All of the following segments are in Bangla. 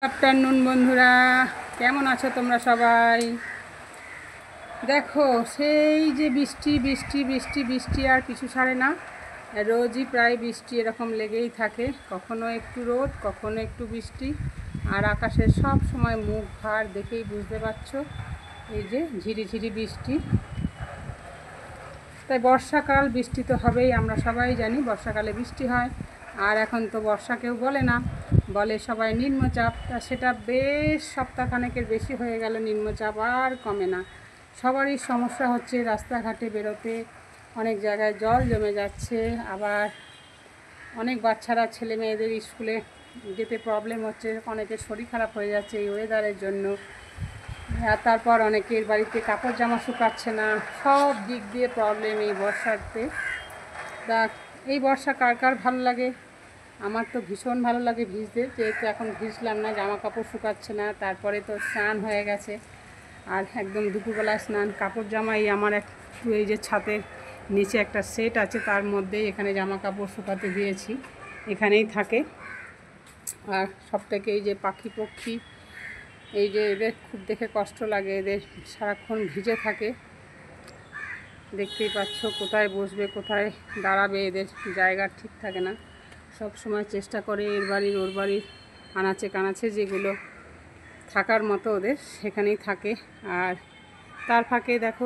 আফটারনুন বন্ধুরা, কেমন আছো তোমরা সবাই? দেখো, সেই যে বৃষ্টি বৃষ্টি বৃষ্টি বৃষ্টি আর পিছু ছাড়ে না। রোজই প্রায় বৃষ্টি এরকম লেগেই থাকে, কখনো একটু রোদ কখনো একটু বৃষ্টি। আর আকাশের সব সময় মুখ ভার, দেখেই বুঝতে পারছো এই যে ঝিরিঝিরি বৃষ্টি। তাই বর্ষাকাল, বৃষ্টি তো হবেই, আমরা সবাই জানি বর্ষাকালে বৃষ্টি হয়। আর এখন তো বর্ষা কেউ বলে না, বলে সবাই নিম্নচাপ। তা সেটা বেশ সপ্তাহখানেকের বেশি হয়ে গেল, নিম্নচাপ আর কমে না। সবারই সমস্যা হচ্ছে, রাস্তাঘাটে বেরোতে অনেক জায়গায় জল জমে যাচ্ছে। আবার অনেক বাচ্চারা, ছেলে মেয়েদের স্কুলে যেতে প্রবলেম হচ্ছে, অনেকের শরীর খারাপ হয়ে যাচ্ছে এই ওয়েদারের জন্য। আর তারপর অনেকের বাড়িতে কাপড় জামা শুকাচ্ছে না, সব দিক দিয়ে প্রবলেম এই বর্ষাতে। তা এই বর্ষা কার কার ভালো লাগে? আমার তো ভীষণ ভালো লাগে ভিজতে, যেহেতু এখন ভিজলাম না, জামা কাপড় শুকাচ্ছে না। তারপরে তো স্নান হয়ে গেছে, আর একদম দুপুরবেলা স্নান। কাপড় জামাই আমার একটু এই যে ছাদের নিচে একটা সেট আছে, তার মধ্যেই এখানে জামা কাপড় শুকাতে দিয়েছি, এখানেই থাকে। আর সব থেকে এই যে পাখি পক্ষী, এই যে এদের খুব দেখে কষ্ট লাগে, এদের সারাক্ষণ ভিজে থাকে। দেখতেই পাচ্ছ কোথায় বসবে কোথায় দাঁড়াবে, এদের জায়গা ঠিক থাকে না। সব সময় চেষ্টা করে এর বাড়ির ওর বাড়ির আনাচে কানাচে যেগুলো থাকার মতো ওদের, সেখানেই থাকে। আর তার ফাঁকে দেখো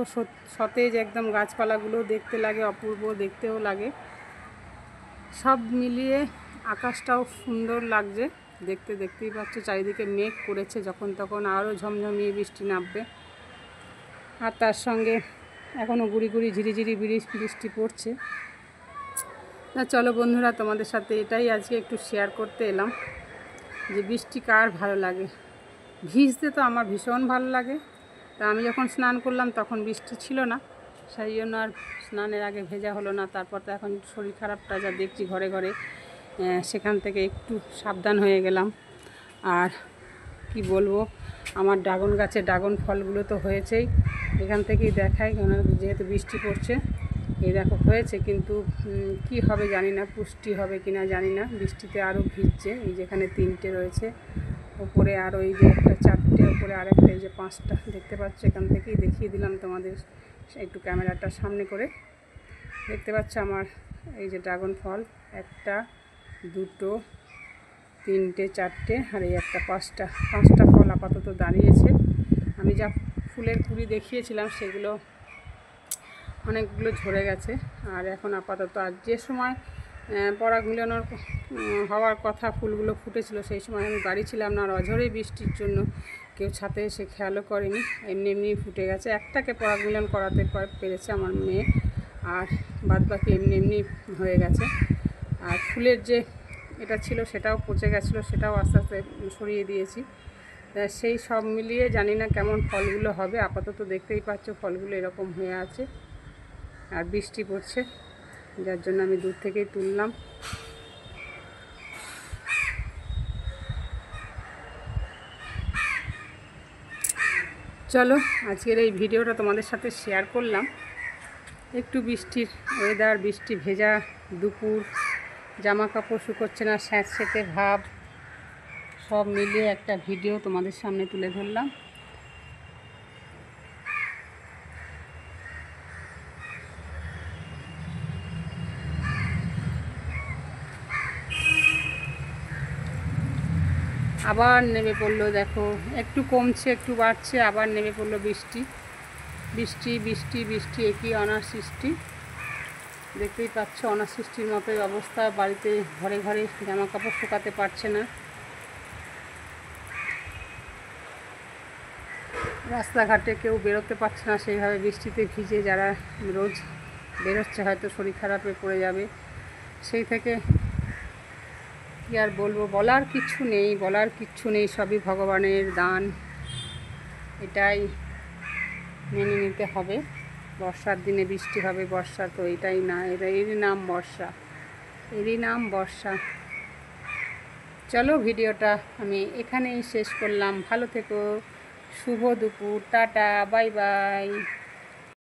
সতেজ একদম গাছপালাগুলো দেখতে লাগে, অপূর্ব দেখতেও লাগে। সব মিলিয়ে আকাশটাও সুন্দর লাগছে দেখতে। দেখতেই পাচ্ছ চারিদিকে মেঘ করেছে, যখন তখন আরও ঝমঝমিয়ে বৃষ্টি নামবে। আর তার সঙ্গে এখনও গুড়ি গুড়ি ঝিরিঝিরি বৃষ্টি পড়ছে। না চলো বন্ধুরা, তোমাদের সাথে এটাই আজকে একটু শেয়ার করতে এলাম, যে বৃষ্টি কার ভালো লাগে। ভিজতে তো আমার ভীষণ ভালো লাগে। তা আমি যখন স্নান করলাম তখন বৃষ্টি ছিল না, সেই জন্য আর স্নানের আগে ভেজা হলো না। তারপর তো এখন শরীর খারাপটা যা দেখছি ঘরে ঘরে, সেখান থেকে একটু সাবধান হয়ে গেলাম। আর কি বলবো, আমার ড্রাগন গাছে ড্রাগন ফলগুলো তো হয়েছেই, এখান থেকেই দেখাই। কেন, যেহেতু বৃষ্টি পড়ছে, এই দেখো হয়েছে, কিন্তু কি হবে জানি না, পুষ্টি হবে কিনা জানি না। বৃষ্টিতে আরও ভিজছে, এই যেখানে 3টে রয়েছে, ওপরে আরও এই যে একটা 4টে, ওপরে আরেকটা, এই যে 5টা দেখতে পাচ্ছ। এখান থেকেই দেখিয়ে দিলাম তোমাদের, একটু ক্যামেরাটা সামনে করে। দেখতে পাচ্ছ আমার এই যে ড্রাগন ফল, 1টা 2টো 3টে 4টে, আর এই একটা 5টা ফল আপাতত দাঁড়িয়েছে। আমি যা ফুলের কুড়ি দেখিয়েছিলাম সেগুলো অনেকগুলো ঝরে গেছে। আর এখন আপাতত, আর যে সময় পরাগ মিলানোর হওয়ার কথা, ফুলগুলো ফুটেছিল, সেই সময় আমি বাড়ি ছিলাম না। আর অঝরেই বৃষ্টির জন্য কেউ ছাতে এসে খেয়ালও করেনি, এমনি এমনি ফুটে গেছে। একটাকে পরাগ মিলন করাতে পেরেছে আমার মেয়ে, আর বাদবাকি এমনি এমনি হয়ে গেছে। আর ফুলের যে এটা ছিল সেটাও পচে গেছিলো, সেটাও আস্তে আস্তে সরিয়ে দিয়েছি। সেই সব মিলিয়ে জানি না কেমন ফলগুলো হবে। আপাতত দেখতেই পাচ্ছ ফলগুলো এরকম হয়ে আছে, আর বৃষ্টি পড়ছে, যার জন্য আমি দূর থেকেই তুললাম। চলো, আজকের এই ভিডিওটা তোমাদের সাথে শেয়ার করলাম। একটু বৃষ্টির ওয়েদার, বৃষ্টি ভেজা দুপুর, জামা কাপড় শুকোচ্ছে না, স্যাঁতসেঁতে ভাব, সব মিলিয়ে একটা ভিডিও তোমাদের সামনে তুলে ধরলাম। আবার নেমে পড়লো, দেখো একটু কমছে একটু বাড়ছে, আবার নেমে পড়লো বৃষ্টি। বৃষ্টি বৃষ্টি বৃষ্টি, একই অনাসৃষ্টি। দেখতেই পাচ্ছ অনাসৃষ্টির মতোই অবস্থা, বাড়িতে ঘরে ঘরে জামা কাপড় শুকাতে পারছে না। রাস্তাঘাটে কেউ বেরোতে পারছে না সেইভাবে বৃষ্টিতে ভিজে। যারা রোজ বেরোচ্ছে হয়তো শরীর খারাপে পড়ে যাবে। সেই থেকে কি আর বলবো, বলার কিচ্ছু নেই, সবই ভগবানের দান, এটাই মেনে নিতে হবে। বর্ষার দিনে বৃষ্টি হবে, বর্ষা তো এটাই না, এরই নাম বর্ষা। চলো, ভিডিওটা আমি এখানেই শেষ করলাম। ভালো থেকো, শুভ দুপুর, টাটা, বাই বাই।